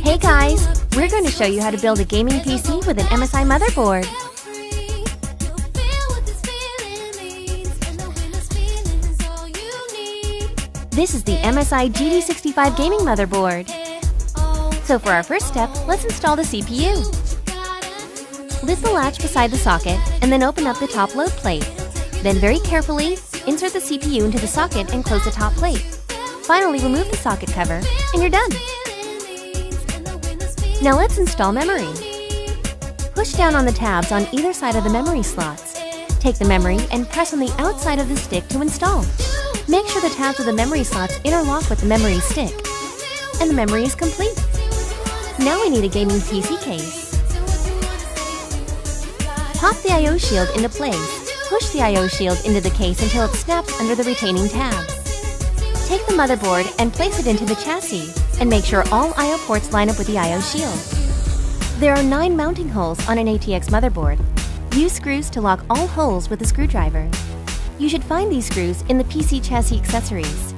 Hey guys, we're going to show you how to build a gaming PC with an MSI motherboard. This is the MSI GD65 gaming motherboard. So for our first step, let's install the CPU. Lift the latch beside the socket and then open up the top load plate. Then very carefully, insert the CPU into the socket and close the top plate. Finally, remove the socket cover and you're done. Now let's install memory. Push down on the tabs on either side of the memory slots. Take the memory and press on the outside of the stick to install. Make sure the tabs of the memory slots interlock with the memory stick. And the memory is complete. Now we need a gaming PC case. Pop the I/O shield into place. Push the I/O shield into the case until it snaps under the retaining tabs. Take the motherboard and place it into the chassis, and make sure all I/O ports line up with the I/O shield. There are 9 mounting holes on an ATX motherboard. Use screws to lock all holes with a screwdriver. You should find these screws in the PC chassis accessories.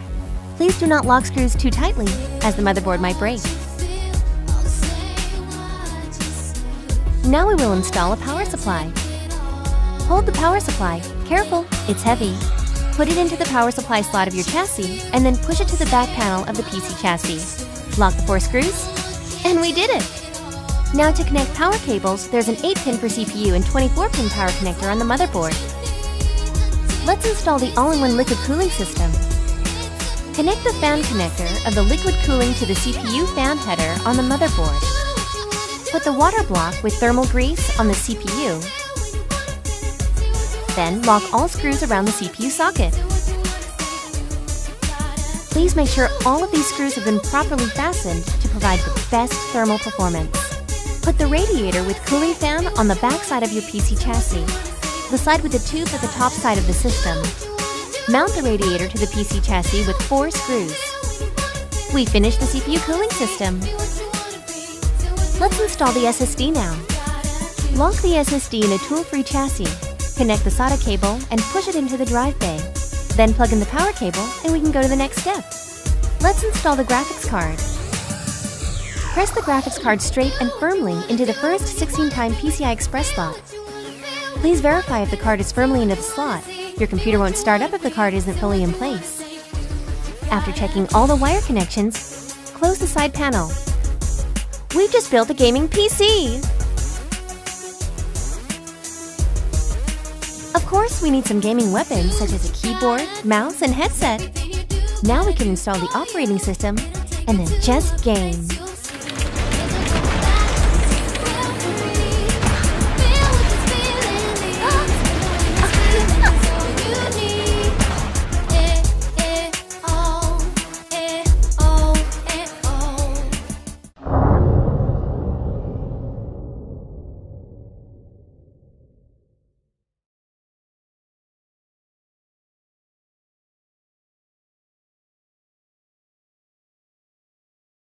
Please do not lock screws too tightly, as the motherboard might break. Now we will install a power supply. Hold the power supply. Careful, it's heavy. Put it into the power supply slot of your chassis, and then push it to the back panel of the PC chassis. Lock the 4 screws, and we did it! Now to connect power cables, there's an 8-pin for CPU and 24-pin power connector on the motherboard. Let's install the all-in-one liquid cooling system. Connect the fan connector of the liquid cooling to the CPU fan header on the motherboard. Put the water block with thermal grease on the CPU. Then lock all screws around the CPU socket. Please make sure all of these screws have been properly fastened to provide the best thermal performance. Put the radiator with cooling fan on the back side of your PC chassis, the side with the tube at the top side of the system. Mount the radiator to the PC chassis with 4 screws. We finished the CPU cooling system. Let's install the SSD now. Lock the SSD in a tool-free chassis. Connect the SATA cable and push it into the drive bay. Then plug in the power cable and we can go to the next step. Let's install the graphics card. Press the graphics card straight and firmly into the first 16-time PCI Express slot. Please verify if the card is firmly into the slot. Your computer won't start up if the card isn't fully in place. After checking all the wire connections, close the side panel. We've just built a gaming PC! Of course, we need some gaming weapons such as a keyboard, mouse, and headset. Now we can install the operating system and then just game.